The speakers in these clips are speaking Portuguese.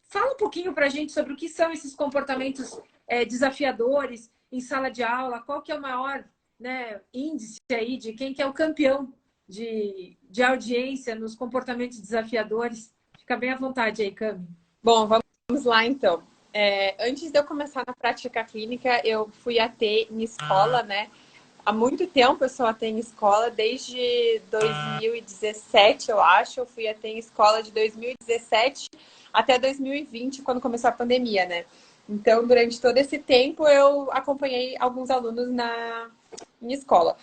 fala um pouquinho para a gente sobre o que são esses comportamentos desafiadores em sala de aula. Qual que é o maior, né, índice aí de quem que é o campeão de audiência nos comportamentos desafiadores? Fica bem à vontade aí, Cami. Bom, vamos lá então. Antes de eu começar na prática clínica, eu fui AT em escola, né? Há muito tempo eu sou AT em escola, desde 2017, eu acho. Eu fui AT em escola de 2017 até 2020, quando começou a pandemia, né? Então, durante todo esse tempo, eu acompanhei alguns alunos em escola.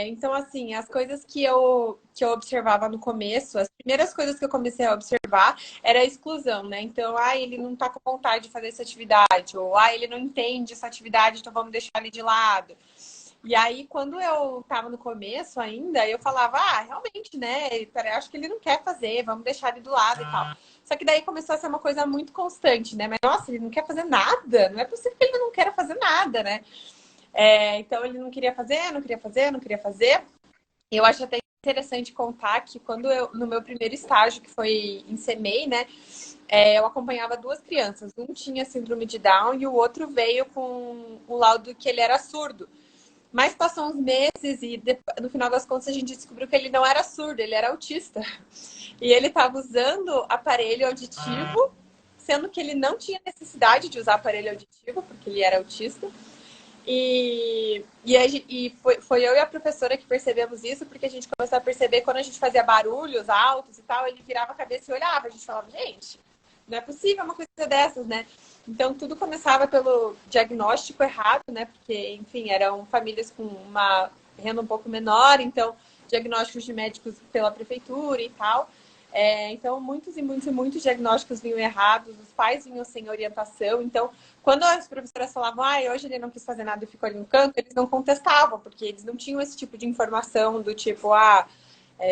Então, assim, as coisas que eu observava no começo, as primeiras coisas que eu comecei a observar era a exclusão, né? Então, ele não tá com vontade de fazer essa atividade, ou ele não entende essa atividade, então vamos deixar ele de lado. E aí, quando eu tava no começo ainda, eu falava, realmente, né? Acho que ele não quer fazer, vamos deixar ele do lado e tal. Só que daí começou a ser uma coisa muito constante, né? Mas, nossa, ele não quer fazer nada, não é possível que ele não queira fazer nada, né? Então ele não queria fazer, não queria fazer, não queria fazer. Eu acho até interessante contar que quando no meu primeiro estágio, que foi em CMEI, né, eu acompanhava duas crianças. Um tinha síndrome de Down e o outro veio com o laudo que ele era surdo. Mas passou uns meses e no final das contas a gente descobriu que ele não era surdo, ele era autista. E ele estava usando aparelho auditivo, sendo que ele não tinha necessidade de usar aparelho auditivo, porque ele era autista. E foi eu e a professora que percebemos isso, porque a gente começou a perceber quando a gente fazia barulhos altos e tal, ele virava a cabeça e olhava. A gente falava, gente, não é possível uma coisa dessas, né? Então, tudo começava pelo diagnóstico errado, né? Porque, enfim, eram famílias com uma renda um pouco menor, então, diagnósticos de médicos pela prefeitura e tal. Então, muitos e muitos e muitos diagnósticos vinham errados, os pais vinham sem orientação. Então, quando as professoras falavam, hoje ele não quis fazer nada e ficou ali no canto, eles não contestavam, porque eles não tinham esse tipo de informação do tipo,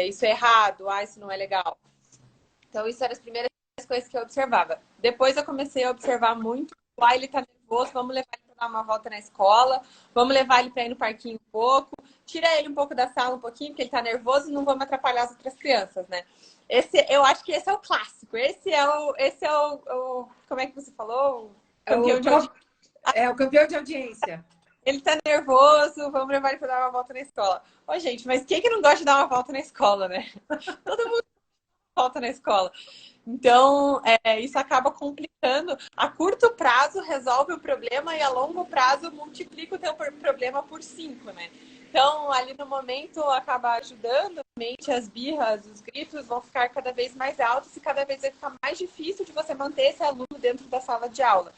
isso é errado, isso não é legal. Então, isso eram as primeiras coisas que eu observava. Depois eu comecei a observar muito, ele tá nervoso, vamos levar ele para dar uma volta na escola, vamos levar ele para ir no parquinho um pouco, tira ele um pouco da sala um pouquinho, porque ele tá nervoso e não vamos atrapalhar as outras crianças, né? Eu acho que esse é o clássico. Esse é o como é que você falou? Campeão de audiência. O campeão de audiência. Ele tá nervoso, vamos levar ele para dar uma volta na escola. Gente, mas quem que não gosta de dar uma volta na escola, né? Todo mundo volta na escola. Então, isso acaba complicando. A curto prazo resolve o problema e a longo prazo multiplica o teu problema por 5, né? Então, ali no momento, acaba ajudando. Realmente, as birras, os gritos vão ficar cada vez mais altos e cada vez vai ficar mais difícil de você manter esse aluno dentro da sala de aula.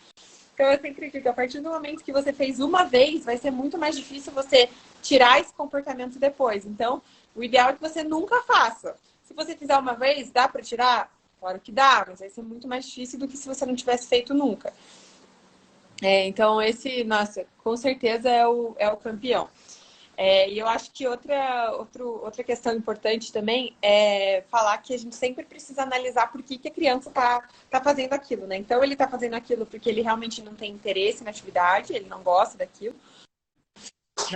Então, eu sempre acredito que a partir do momento que você fez uma vez, vai ser muito mais difícil você tirar esse comportamento depois. Então, o ideal é que você nunca faça. Se você fizer uma vez, dá para tirar? Claro que dá, mas vai ser muito mais difícil do que se você não tivesse feito nunca. Então, esse, nossa, com certeza é o campeão. E eu acho que outra questão importante também é falar que a gente sempre precisa analisar por que a criança tá fazendo aquilo, né? Então, ele tá fazendo aquilo porque ele realmente não tem interesse na atividade, ele não gosta daquilo.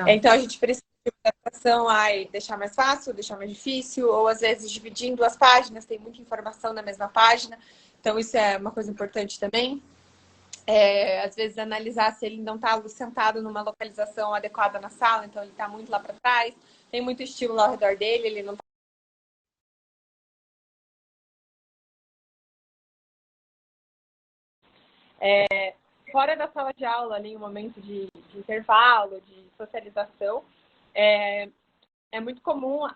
Então, a gente precisa de adaptação, deixar mais fácil, deixar mais difícil, ou às vezes dividir em duas páginas, tem muita informação na mesma página. Então, isso é uma coisa importante também. Às vezes analisar se ele não está sentado numa localização adequada na sala, então ele está muito lá para trás, tem muito estímulo ao redor dele, ele não está. Fora da sala de aula, ali, um momento de intervalo, de socialização, é muito comum,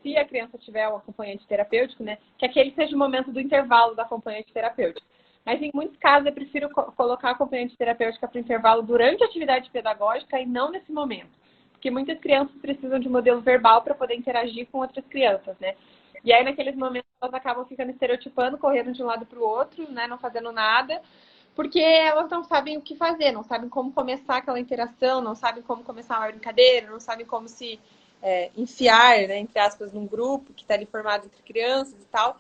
se a criança tiver um acompanhante terapêutico, né, que aquele seja o momento do intervalo do acompanhante terapêutico. Mas, em muitos casos, eu prefiro colocar a acompanhante terapêutica para o intervalo durante a atividade pedagógica e não nesse momento. Porque muitas crianças precisam de modelo verbal para poder interagir com outras crianças, né? E aí, naqueles momentos, elas acabam ficando estereotipando, correndo de um lado para o outro, né? Não fazendo nada, porque elas não sabem o que fazer, não sabem como começar aquela interação, não sabem como começar uma brincadeira, não sabem como se enfiar, né, entre aspas, num grupo que está ali formado entre crianças e tal.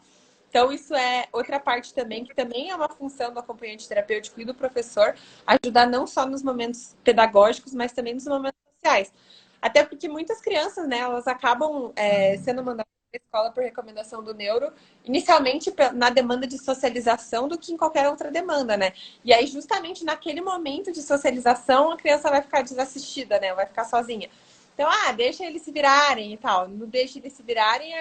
Então, isso é outra parte também, que também é uma função do acompanhante terapêutico e do professor, ajudar não só nos momentos pedagógicos, mas também nos momentos sociais. Até porque muitas crianças, né, elas acabam sendo mandadas a escola por recomendação do neuro, inicialmente na demanda de socialização do que em qualquer outra demanda, né? E aí, justamente naquele momento de socialização, a criança vai ficar desassistida, né? Vai ficar sozinha. Então, deixa eles se virarem e tal. Não deixa eles se virarem,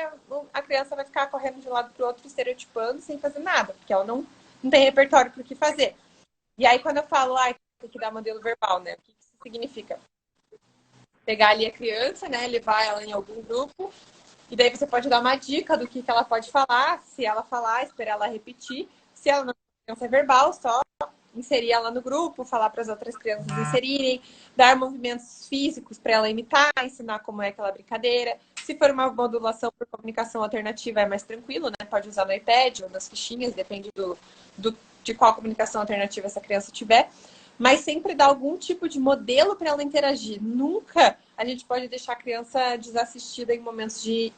a criança vai ficar correndo de um lado para o outro, estereotipando, sem fazer nada, porque ela não tem repertório para o que fazer. E aí, quando eu falo, tem que dar modelo verbal, né? O que isso significa? Pegar ali a criança, né? Levar ela em algum grupo. E daí você pode dar uma dica do que ela pode falar. Se ela falar, esperar ela repetir. Se ela não é verbal, só inserir ela no grupo, falar para as outras crianças inserirem, dar movimentos físicos para ela imitar, ensinar como é aquela brincadeira. Se for uma modulação por comunicação alternativa, é mais tranquilo, né? Pode usar no iPad ou nas fichinhas, depende de qual comunicação alternativa essa criança tiver. Mas sempre dar algum tipo de modelo para ela interagir. Nunca a gente pode deixar a criança desassistida em momentos de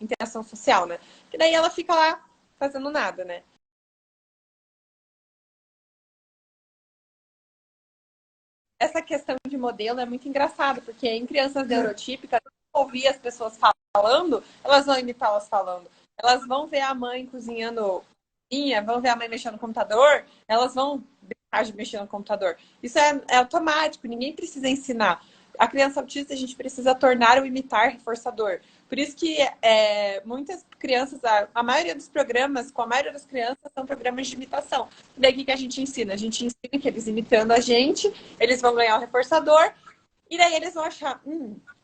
interação social, né? Que daí ela fica lá fazendo nada, né? Essa questão de modelo é muito engraçada, porque em crianças neurotípicas, ouvir as pessoas falando, elas vão imitá-las falando. Elas vão ver a mãe cozinhando, vão ver a mãe mexendo no computador, elas vão brincar de mexer no computador. Isso é automático, ninguém precisa ensinar. A criança autista, a gente precisa tornar o imitar reforçador. Por isso que muitas crianças, a maioria dos programas, com a maioria das crianças, são programas de imitação. E daí o que a gente ensina? A gente ensina que eles imitando a gente, eles vão ganhar o reforçador, e daí eles vão achar,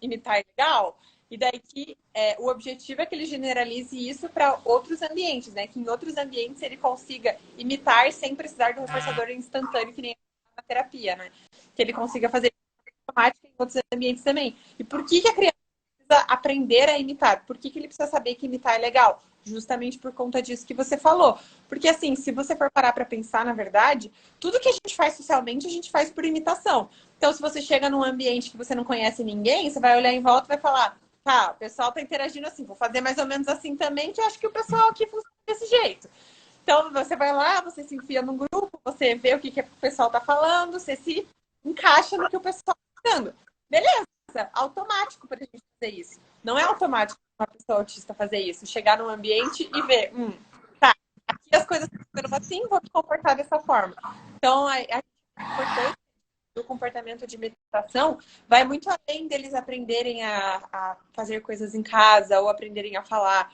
imitar é legal. E daí que o objetivo é que ele generalize isso para outros ambientes, né? Que em outros ambientes ele consiga imitar sem precisar do reforçador instantâneo, que nem na terapia, né? Que ele consiga fazer automática em outros ambientes também. E por que a criança precisa aprender a imitar? Por que ele precisa saber que imitar é legal? Justamente por conta disso que você falou. Porque, assim, se você for parar para pensar, na verdade, tudo que a gente faz socialmente, a gente faz por imitação. Então, se você chega num ambiente que você não conhece ninguém, você vai olhar em volta e vai falar, o pessoal tá interagindo assim, vou fazer mais ou menos assim também, que eu acho que o pessoal aqui funciona desse jeito. Então, você vai lá, você se enfia num grupo, você vê o que o pessoal tá falando, você se encaixa no que o pessoal tá falando. Beleza, automático pra gente fazer isso. Não é automático uma pessoa autista fazer isso. Chegar num ambiente e ver, aqui as coisas estão assim, vou me comportar dessa forma. Então, a importância do comportamento de meditação vai muito além deles aprenderem a fazer coisas em casa ou aprenderem a falar.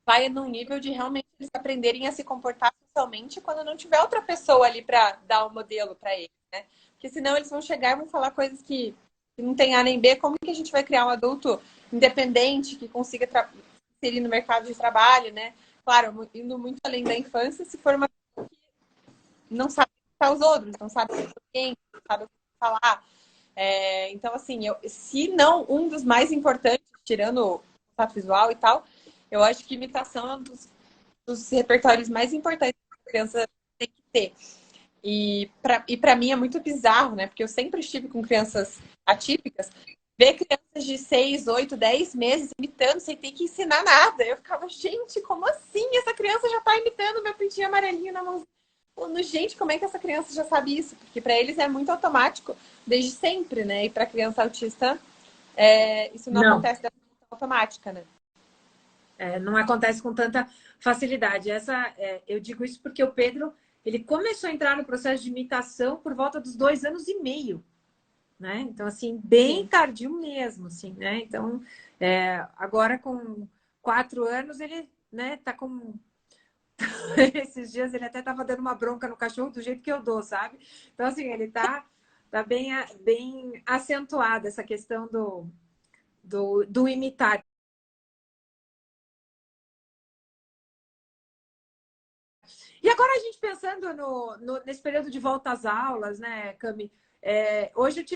Vai num nível de realmente eles aprenderem a se comportar socialmente quando não tiver outra pessoa ali para dar um modelo para eles, né? Porque senão eles vão chegar e vão falar coisas que não tem A nem B. Como que a gente vai criar um adulto independente que consiga inserir no mercado de trabalho, né? Claro, indo muito além da infância, se for uma pessoa que não sabe tratar os outros, não sabe quem, não sabe o que falar. Então, assim, se não um dos mais importantes, tirando o contato visual e tal, eu acho que imitação é um dos repertórios mais importantes que a criança tem que ter. E para mim é muito bizarro, né? Porque eu sempre estive com crianças atípicas, ver crianças de 6, 8, 10 meses imitando sem ter que ensinar nada. Eu ficava, gente, como assim? Essa criança já tá imitando meu pintinho amarelinho na mão. Gente, como é que essa criança já sabe isso? Porque para eles é muito automático, desde sempre, né? E para criança autista, isso não acontece da forma automática, né? Não acontece com tanta facilidade. Eu digo isso porque o Pedro, ele começou a entrar no processo de imitação por volta dos 2 anos e meio, né? Então, assim, bem tardio mesmo, assim, né? Então, agora com 4 anos, ele, né, tá com... Esses dias ele até tava dando uma bronca no cachorro do jeito que eu dou, sabe? Então, assim, ele tá bem acentuada essa questão do imitar. E agora a gente pensando nesse período de volta às aulas, né, Cami? Hoje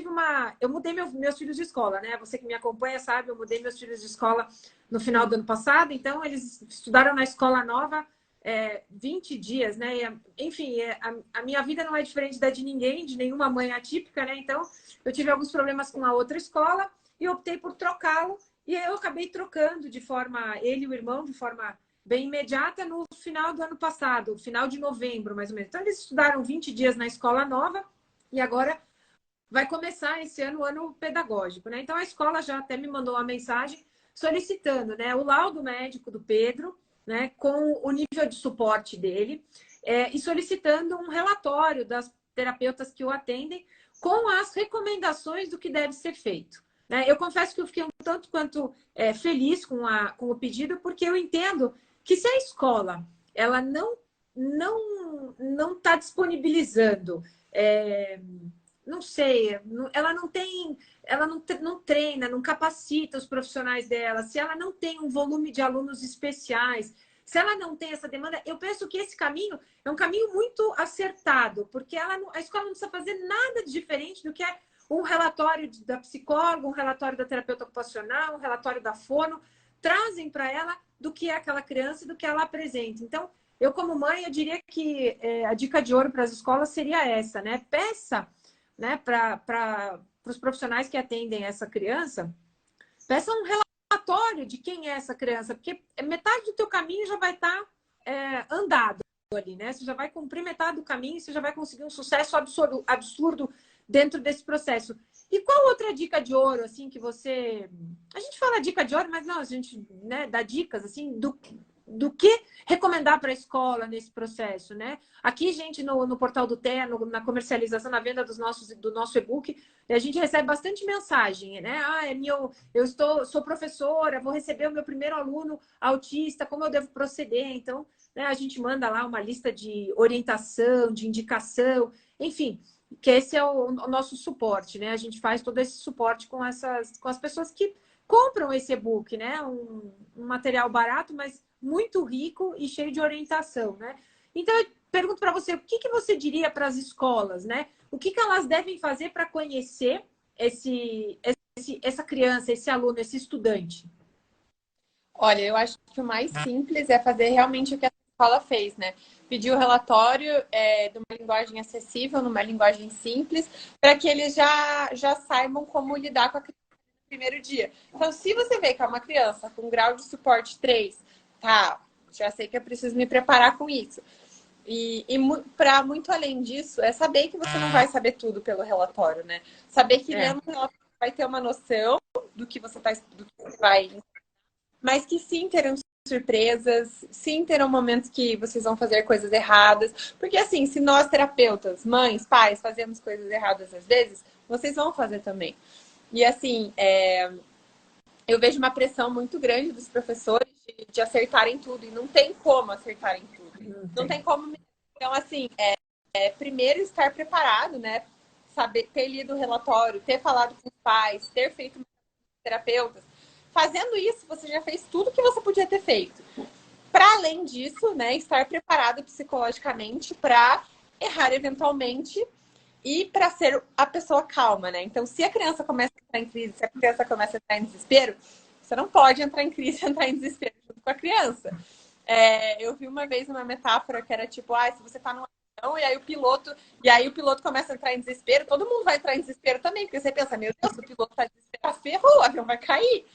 eu mudei meus filhos de escola, né? Você que me acompanha sabe, eu mudei meus filhos de escola no final do ano passado, então eles estudaram na escola nova 20 dias, né? Enfim, a minha vida não é diferente da de ninguém, de nenhuma mãe atípica, né? Então, eu tive alguns problemas com a outra escola e optei por trocá-lo. E eu acabei trocando ele e o irmão, de forma bem imediata no final do ano passado, final de novembro, mais ou menos. Então, eles estudaram 20 dias na escola nova e agora vai começar esse ano o ano pedagógico, né? Então, a escola já até me mandou uma mensagem solicitando, né, o laudo médico do Pedro, né, com o nível de suporte dele, e solicitando um relatório das terapeutas que o atendem com as recomendações do que deve ser feito. Né? Eu confesso que eu fiquei um tanto quanto feliz com o pedido, porque eu entendo que se a escola ela não está disponibilizando, não sei, ela não treina, não capacita os profissionais dela, se ela não tem um volume de alunos especiais, se ela não tem essa demanda, eu penso que esse caminho é um caminho muito acertado, porque a escola não precisa fazer nada de diferente do que é um relatório da psicóloga, um relatório da terapeuta ocupacional, um relatório da fono, trazem para ela do que é aquela criança e do que ela apresenta. Então, eu como mãe, eu diria que a dica de ouro para as escolas seria essa, né? Peça, né, para os profissionais que atendem essa criança, peça um relatório de quem é essa criança, porque metade do teu caminho já vai estar andado ali, né? Você já vai cumprir metade do caminho, você já vai conseguir um sucesso absurdo dentro desse processo. E qual outra dica de ouro, assim, que você... A gente fala dica de ouro, mas não, a gente, né, dá dicas, assim, do que recomendar para a escola nesse processo, né? Aqui, gente, no portal do TEA, na comercialização, na venda do nosso e-book, a gente recebe bastante mensagem, né? Sou professora, vou receber o meu primeiro aluno autista, como eu devo proceder? Então, né, a gente manda lá uma lista de orientação, de indicação, enfim, que esse é o nosso suporte, né? A gente faz todo esse suporte com as pessoas que compram esse e-book, né? Um material barato, mas muito rico e cheio de orientação, né? Então, eu pergunto para você, o que você diria para as escolas, né? O que elas devem fazer para conhecer essa criança, esse aluno, esse estudante? Olha, eu acho que o mais simples é fazer realmente o que a escola fez, né? Pedir o relatório de uma linguagem acessível, numa linguagem simples, para que eles já saibam como lidar com a criança no primeiro dia. Então, se você vê que é uma criança com grau de suporte 3, tá, já sei que eu preciso me preparar com isso. E para muito além disso, é saber que você não vai saber tudo pelo relatório, né? Saber que lendo o relatório vai ter uma noção do que você vai, mas que sim terão surpresas, sim terão momentos que vocês vão fazer coisas erradas. Porque assim, se nós terapeutas, mães, pais, fazemos coisas erradas às vezes, vocês vão fazer também. E assim, eu vejo uma pressão muito grande dos professores de acertarem tudo. E não tem como acertarem tudo. Não tem como. Então, assim, primeiro estar preparado, né? Saber, ter lido o relatório, ter falado com os pais, ter feito terapeutas. Fazendo isso, você já fez tudo que você podia ter feito. Para além disso, né, estar preparado psicologicamente para errar eventualmente e para ser a pessoa calma, né? Então, se a criança começa a entrar em crise, se a criança começa a entrar em desespero, você não pode entrar em crise e entrar em desespero junto com a criança. Eu vi uma vez uma metáfora que era tipo, se você tá num avião e aí o piloto começa a entrar em desespero, todo mundo vai entrar em desespero também, porque você pensa, meu Deus, o piloto tá desesperado, ferrou, o avião vai cair.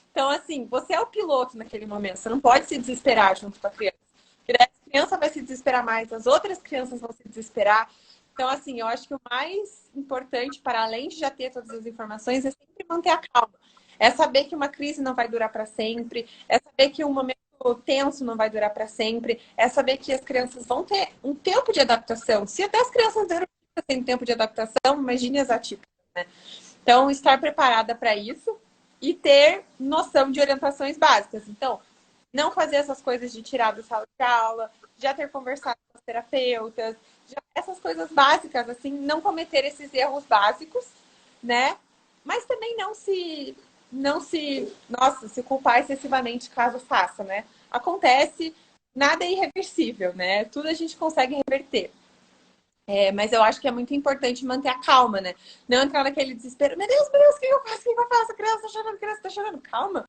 Então, assim, você é o piloto naquele momento, você não pode se desesperar junto com a criança. Porque daí a criança vai se desesperar mais, as outras crianças vão se desesperar. Então, assim, eu acho que o mais importante, para além de já ter todas as informações, é sempre manter a calma. É saber que uma crise não vai durar para sempre, é saber que um momento tenso não vai durar para sempre, é saber que as crianças vão ter um tempo de adaptação. Se até as crianças têm tempo de adaptação, imagine as atípicas, né? Então, estar preparada para isso e ter noção de orientações básicas. Então, não fazer essas coisas de tirar da sala de aula, já ter conversado com os terapeutas, essas coisas básicas, assim, não cometer esses erros básicos, né? Mas também não se culpar excessivamente caso faça, né? Acontece, nada é irreversível, né? Tudo a gente consegue reverter. Mas eu acho que é muito importante manter a calma, né? Não entrar naquele desespero. Meu Deus, o que eu faço? O que eu faço? A criança tá chorando. Calma.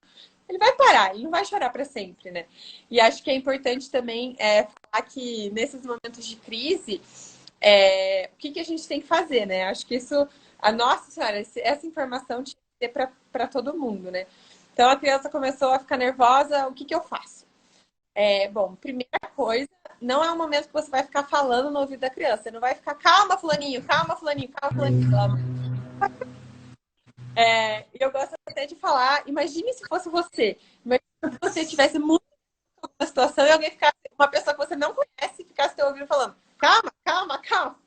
Ele vai parar, ele não vai chorar para sempre, né? E acho que é importante também falar que nesses momentos de crise, o que a gente tem que fazer, né? Acho que isso, nossa senhora, essa informação tinha que ter para todo mundo, né? Então a criança começou a ficar nervosa, o que eu faço? Bom, primeira coisa, não é um momento que você vai ficar falando no ouvido da criança. Você não vai ficar, calma, fulaninho, calma, fulaninho, calma, fulaninho. Eu gosto até de falar, imagine se fosse você. Imagine se você tivesse muito uma situação e alguém ficasse, uma pessoa que você não conhece, ficasse te ouvindo falando, calma, calma, calma.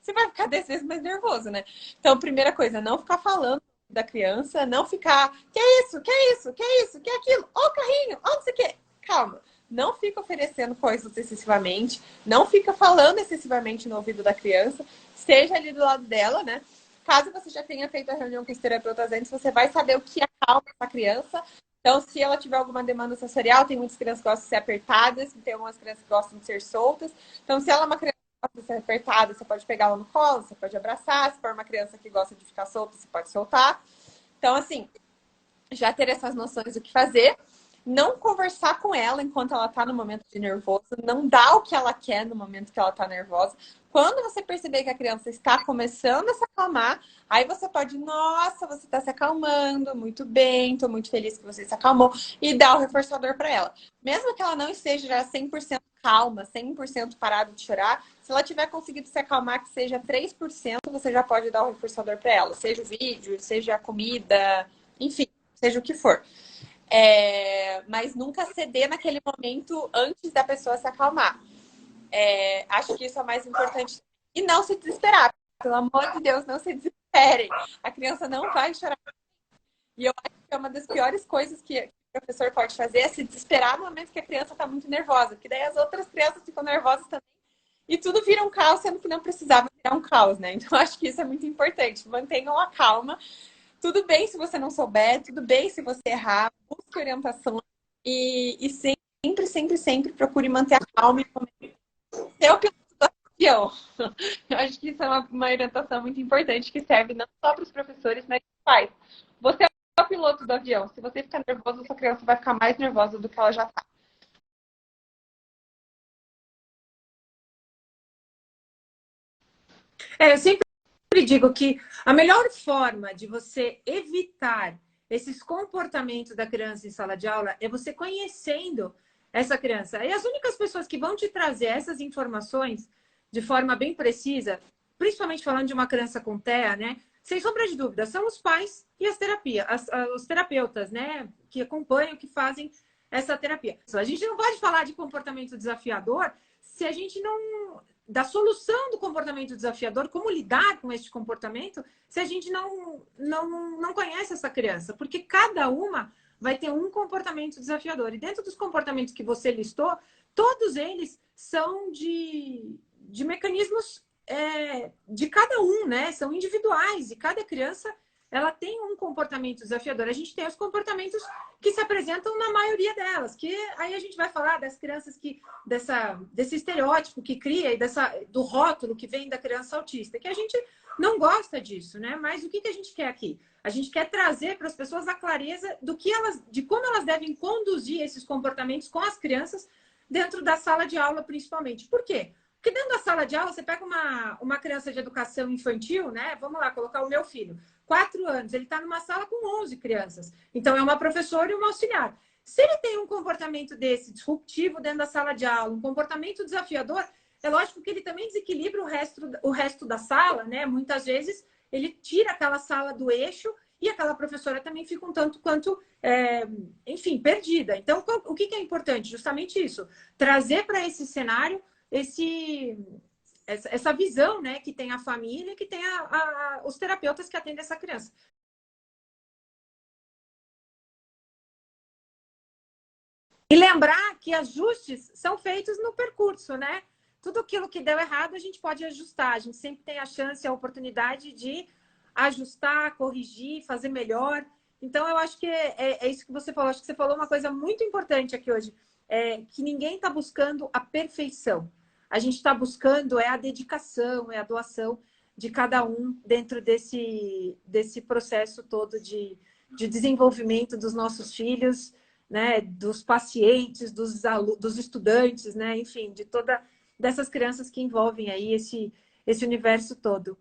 Você vai ficar 10 vezes mais nervoso, né? Então, primeira coisa, não ficar falando da criança, não ficar, que é isso, que é isso, que é isso, que é aquilo, ó o carrinho, ó não sei o quê. Calma, não fica oferecendo coisas excessivamente, não fica falando excessivamente no ouvido da criança, esteja ali do lado dela, né? Caso você já tenha feito a reunião com os terapeutas antes, você vai saber o que acalma essa criança. Então, se ela tiver alguma demanda sensorial, tem muitas crianças que gostam de ser apertadas, tem algumas crianças que gostam de ser soltas. Então, se ela é uma criança que gosta de ser apertada, você pode pegar ela no colo, você pode abraçar. Se for uma criança que gosta de ficar solta, você pode soltar. Então, assim, já ter essas noções do que fazer. Não conversar com ela enquanto ela está no momento de nervoso, não dar o que ela quer no momento que ela está nervosa. Quando você perceber que a criança está começando a se acalmar, aí você pode, nossa, você está se acalmando, muito bem, estou muito feliz que você se acalmou, e dar o reforçador para ela. Mesmo que ela não esteja já 100% calma, 100% parada de chorar, se ela tiver conseguido se acalmar, que seja 3%, você já pode dar o reforçador para ela. Seja o vídeo, seja a comida, enfim, seja o que for. Mas nunca ceder naquele momento antes da pessoa se acalmar. Acho que isso é o mais importante. E não se desesperar. Pelo amor de Deus, não se desesperem. A criança não vai chorar. E eu acho que é uma das piores coisas que o professor pode fazer é se desesperar no momento que a criança está muito nervosa. Porque daí as outras crianças ficam nervosas também. E tudo vira um caos, sendo que não precisava virar um caos, né? Então, acho que isso é muito importante. Mantenham a calma. Tudo bem se você não souber, tudo bem se você errar, busque orientação e sempre, sempre, sempre procure manter a calma e ser o piloto do avião. Eu acho que isso é uma orientação muito importante que serve não só para os professores, mas para os pais. Você é o piloto do avião. Se você ficar nervoso, sua criança vai ficar mais nervosa do que ela já está. Eu sempre digo que a melhor forma de você evitar esses comportamentos da criança em sala de aula é você conhecendo essa criança. E as únicas pessoas que vão te trazer essas informações de forma bem precisa, principalmente falando de uma criança com TEA, né? Sem sombra de dúvida, são os pais e as terapias, os terapeutas, né? Que acompanham, que fazem essa terapia. A gente não pode falar de comportamento desafiador se a gente não da solução do comportamento desafiador, como lidar com este comportamento, se a gente não conhece essa criança, porque cada uma vai ter um comportamento desafiador. E dentro dos comportamentos que você listou, todos eles são de mecanismos de cada um, né? São individuais, e cada criança ela tem um comportamento desafiador. A gente tem os comportamentos que se apresentam na maioria delas, que aí a gente vai falar das crianças desse estereótipo que cria e do rótulo que vem da criança autista, que a gente não gosta disso, né? Mas o que a gente quer aqui? A gente quer trazer para as pessoas a clareza de como elas devem conduzir esses comportamentos com as crianças dentro da sala de aula, principalmente. Por quê? Porque dentro da sala de aula, você pega uma criança de educação infantil, né? Vamos lá, colocar o meu filho. 4 anos, ele está numa sala com 11 crianças. Então, é uma professora e uma auxiliar. Se ele tem um comportamento desse, disruptivo dentro da sala de aula, um comportamento desafiador, é lógico que ele também desequilibra o resto da sala, né? Muitas vezes, ele tira aquela sala do eixo e aquela professora também fica um tanto quanto, enfim, perdida. Então, o que é importante? Justamente isso. Trazer para esse cenário essa visão, né, que tem a família, que tem os terapeutas que atendem essa criança. E lembrar que ajustes são feitos no percurso, né? Tudo aquilo que deu errado, a gente pode ajustar. A gente sempre tem a chance, a oportunidade de ajustar, corrigir, fazer melhor. Então, eu acho que é isso que você falou. Acho que você falou uma coisa muito importante aqui hoje. Que ninguém está buscando a perfeição. A gente está buscando a dedicação, a doação de cada um dentro desse processo todo de desenvolvimento dos nossos filhos, né, dos pacientes, dos estudantes, né, enfim, dessas crianças que envolvem aí esse universo todo.